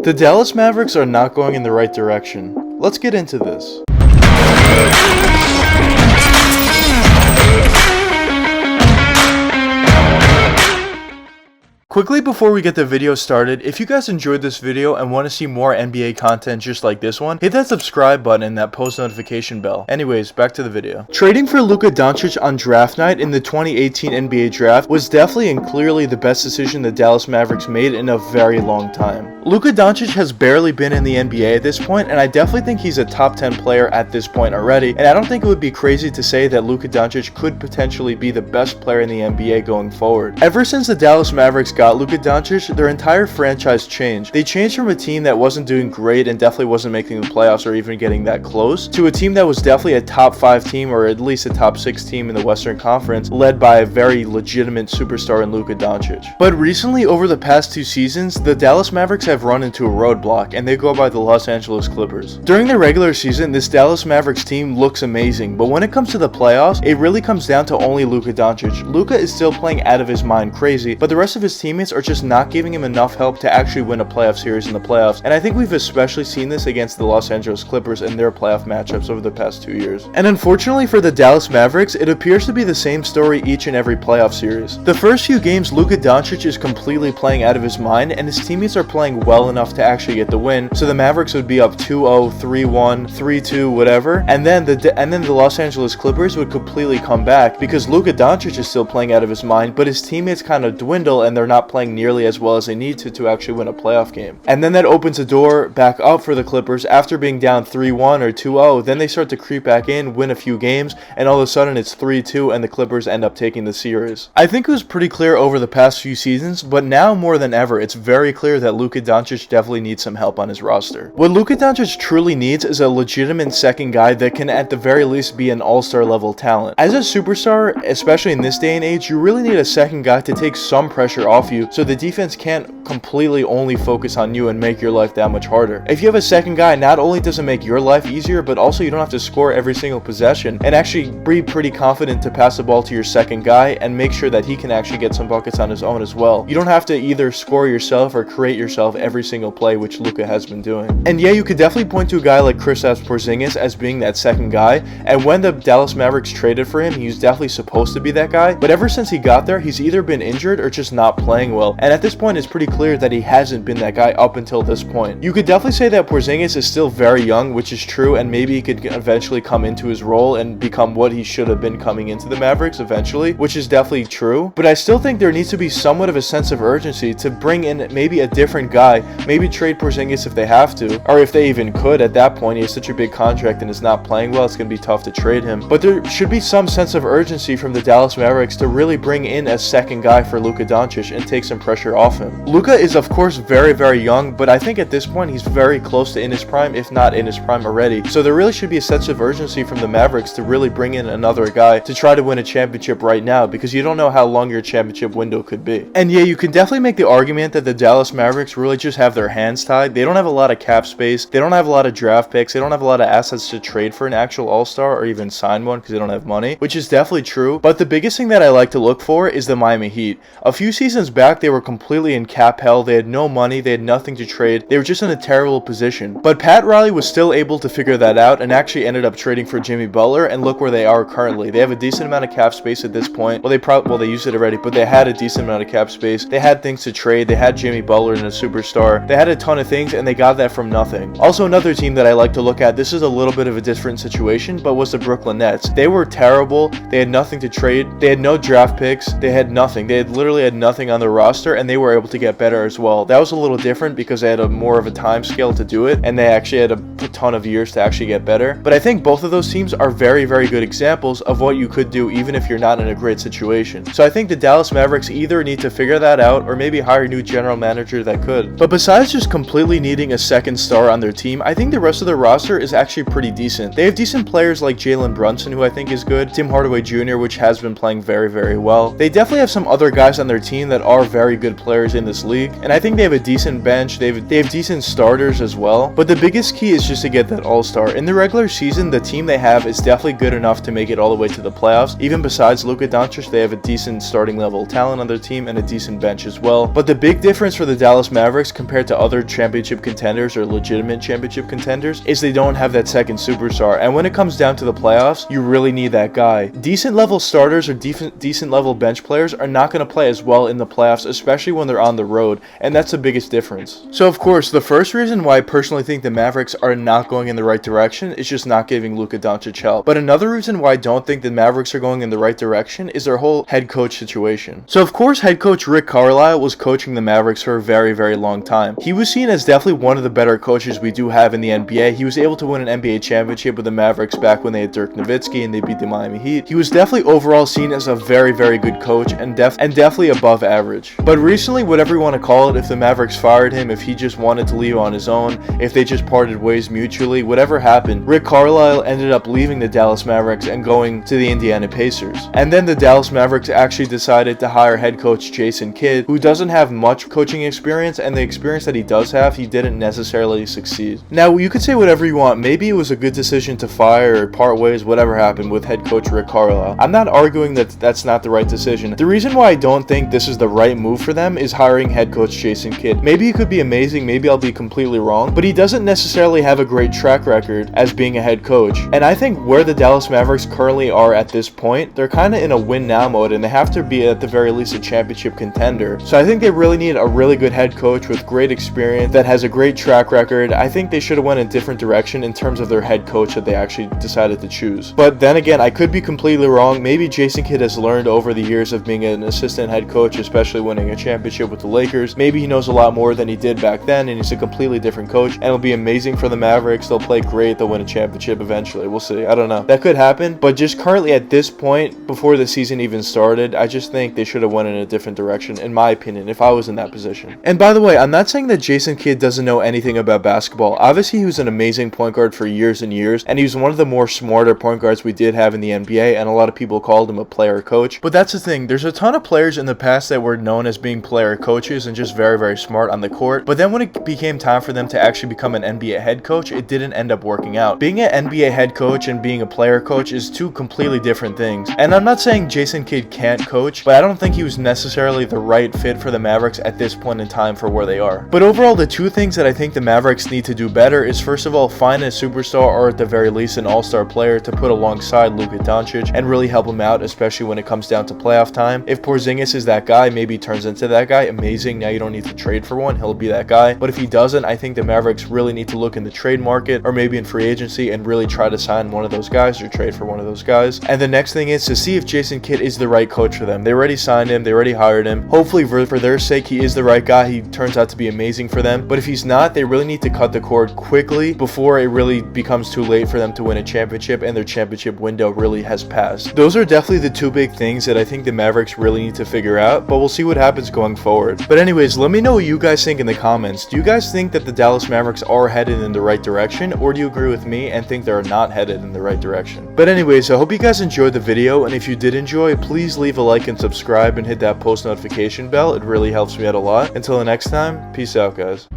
The Dallas Mavericks are not going in the right direction. Let's get into this. Quickly before we get the video started, if you guys enjoyed this video and want to see more NBA content just like this one, hit that subscribe button and that post notification bell. Anyways, back to the video. Trading for Luka Doncic on draft night in the 2018 NBA draft was definitely and clearly the best decision the Dallas Mavericks made in a very long time. Luka Doncic has barely been in the NBA at this point, and I definitely think he's a top 10 player at this point already, and I don't think it would be crazy to say that Luka Doncic could potentially be the best player in the NBA going forward. Ever since the Dallas Mavericks got Luka Doncic, their entire franchise changed. They changed from a team that wasn't doing great and definitely wasn't making the playoffs or even getting that close, to a team that was definitely a top 5 team or at least a top 6 team in the Western Conference, led by a very legitimate superstar in Luka Doncic. But recently, over the past 2 seasons, the Dallas Mavericks have run into a roadblock, and they go by the Los Angeles Clippers. During the regular season, this Dallas Mavericks team looks amazing, but when it comes to the playoffs, it really comes down to only Luka Doncic. Luka is still playing out of his mind crazy, but the rest of his teammates are just not giving him enough help to actually win a playoff series in the playoffs, and I think we've especially seen this against the Los Angeles Clippers in their playoff matchups over the past 2 years. And unfortunately for the Dallas Mavericks, it appears to be the same story each and every playoff series. The first few games, Luka Doncic is completely playing out of his mind, and his teammates are playing well enough to actually get the win, so the Mavericks would be up 2-0, 3-1, 3-2, whatever, and then the Los Angeles Clippers would completely come back because Luka Doncic is still playing out of his mind, but his teammates kind of dwindle and they're not playing nearly as well as they need to actually win a playoff game. And then that opens a door back up for the Clippers after being down 3-1 or 2-0. Then they start to creep back in, win a few games, and all of a sudden it's 3-2 and the Clippers end up taking the series. I think it was pretty clear over the past few seasons, but now more than ever, it's very clear that Luka Doncic definitely needs some help on his roster. What Luka Doncic truly needs is a legitimate second guy that can at the very least be an all-star level talent. As a superstar, especially in this day and age, you really need a second guy to take some pressure off you so the defense can't completely only focus on you and make your life that much harder. If you have a second guy, not only does it make your life easier, but also you don't have to score every single possession and actually be pretty confident to pass the ball to your second guy and make sure that he can actually get some buckets on his own as well. You don't have to either score yourself or create yourself every single play, which Luka has been doing. And yeah, you could definitely point to a guy like Kristaps Porzingis as being that second guy, and when the Dallas Mavericks traded for him, he was definitely supposed to be that guy, but ever since he got there, he's either been injured or just not playing well, and at this point it's pretty clear that he hasn't been that guy up until this point. You could definitely say that Porzingis is still very young, which is true, and maybe he could eventually come into his role and become what he should have been coming into the Mavericks eventually, which is definitely true, but I still think there needs to be somewhat of a sense of urgency to bring in maybe a different guy, maybe trade Porzingis if they have to, or if they even could at that point. He has such a big contract and is not playing well, it's going to be tough to trade him, but there should be some sense of urgency from the Dallas Mavericks to really bring in a second guy for Luka Doncic and take some pressure off him. Luka is of course very, very young, but I think at this point he's very close to in his prime, if not in his prime already, so there really should be a sense of urgency from the Mavericks to really bring in another guy to try to win a championship right now, because you don't know how long your championship window could be. And yeah, you can definitely make the argument that the Dallas Mavericks really just have their hands tied. They don't have a lot of cap space, they don't have a lot of draft picks, they don't have a lot of assets to trade for an actual all-star or even sign one because they don't have money, which is definitely true, but the biggest thing that I like to look for is the Miami Heat. A few seasons back, they were completely in cap hell, they had no money, they had nothing to trade, they were just in a terrible position, but Pat Riley was still able to figure that out and actually ended up trading for Jimmy Butler, and look where they are currently. They have a decent amount of cap space at this point. Well, they used it already, but they had a decent amount of cap space. They had things to trade, they had Jimmy Butler and a superstar, they had a ton of things, and they got that from nothing. Also, another team that I like to look at, this is a little bit of a different situation, but was the Brooklyn Nets. They were terrible, they had nothing to trade, they had no draft picks, they had nothing, they had literally had nothing on the roster, and they were able to get better as well. That was a little different because they had more of a time scale to do it, and they actually had a ton of years to actually get better. But I think both of those teams are very, very good examples of what you could do even if you're not in a great situation. So I think the Dallas Mavericks either need to figure that out or maybe hire a new general manager that could. But besides just completely needing a second star on their team, I think the rest of their roster is actually pretty decent. They have decent players like Jalen Brunson, who I think is good, Tim Hardaway Jr., which has been playing very, very well. They definitely have some other guys on their team that are very good players in this league, and I think they have a decent bench. They have decent starters as well, but the biggest key is just to get that all-star. In the regular season, the team they have is definitely good enough to make it all the way to the playoffs. Even besides Luka Doncic, they have a decent starting level talent on their team and a decent bench as well. But the big difference for the Dallas Mavericks compared to other championship contenders or legitimate championship contenders is they don't have that second superstar, and when it comes down to the playoffs, you really need that guy. Decent level starters or decent level bench players are not going to play as well in the playoffs, especially when they're on the road, and that's the biggest difference. So of course, the first reason why I personally think the Mavericks are not going in the right direction is just not giving Luka Doncic help. But another reason why I don't think the Mavericks are going in the right direction is their whole head coach situation. So of course, head coach Rick Carlisle was coaching the Mavericks for a very, very long time. He was seen as definitely one of the better coaches we do have in the NBA. He was able to win an NBA championship with the Mavericks back when they had Dirk Nowitzki and they beat the Miami Heat. He was definitely overall seen as a very, very good coach and definitely above average. But recently, whatever you want to call it, if the Mavericks fired him, if he just wanted to leave on his own, if they just parted ways mutually, whatever happened, Rick Carlisle ended up leaving the Dallas Mavericks and going to the Indiana Pacers. And then the Dallas Mavericks actually decided to hire head coach Jason Kidd, who doesn't have much coaching experience, and the experience that he does have, he didn't necessarily succeed. Now, you could say whatever you want. Maybe it was a good decision to fire or part ways, whatever happened with head coach Rick Carlisle. I'm not arguing that that's not the right decision. The reason why I don't think this is the right move for them is hiring head coach Jason Kidd. Maybe he could be amazing, maybe I'll be completely wrong, but he doesn't necessarily have a great track record as being a head coach. And I think where the Dallas Mavericks currently are at this point, they're kind of in a win now mode, and they have to be at the very least a championship contender. So I think they really need a really good head coach with great experience that has a great track record. I think they should have went a different direction in terms of their head coach that they actually decided to choose. But then again, I could be completely wrong. Maybe Jason Kidd has learned over the years of being an assistant head coach, especially winning a championship with the Lakers. Maybe he knows a lot more than he did back then, and he's a completely different coach, and it'll be amazing for the Mavericks. They'll play great, they'll win a championship eventually. We'll see. I don't know. That could happen, but just currently at this point, before the season even started, I just think they should have went in a different direction, in my opinion, if I was in that position. And by the way, I'm not saying that Jason Kidd doesn't know anything about basketball. Obviously, he was an amazing point guard for years and years, and he was one of the more smarter point guards we did have in the NBA, and a lot of people called him a player coach. But that's the thing, there's a ton of players in the past that were known as being player coaches and just very, very smart on the court, but then when it became time for them to actually become an NBA head coach, it didn't end up working out. Being an NBA head coach and being a player coach is two completely different things. And I'm not saying Jason Kidd can't coach, but I don't think he was necessarily the right fit for the Mavericks at this point in time for where they are. But overall, the two things that I think the Mavericks need to do better is, first of all, find a superstar, or at the very least an all-star player to put alongside Luka Doncic and really help him out, especially when it comes down to playoff time. If Porzingis is that guy, maybe he turns into that guy, amazing. Now you don't need to trade for one, he'll be that guy. But if he doesn't, I think the Mavericks really need to look in the trade market or maybe in free agency and really try to sign one of those guys or trade for one of those guys. And the next thing is to see if Jason Kidd is the right coach for them. They already signed him, they already hired him. Hopefully for their sake, he is the right guy. He turns out to be amazing for them. But if he's not, they really need to cut the cord quickly before it really becomes too late for them to win a championship and their championship window really has passed. Those are definitely the two big things that I think the Mavericks really need to figure out, but we'll see what happens going forward. But anyways, let me know what you guys think in the comments. Do you guys think that the Dallas Mavericks are headed in the right direction, or do you agree with me and think they're not headed in the right direction? But anyways, I hope you guys enjoyed the video, and if you did enjoy, please leave a like and subscribe and hit that post notification bell. It really helps me out a lot. Until the next time, peace out, guys.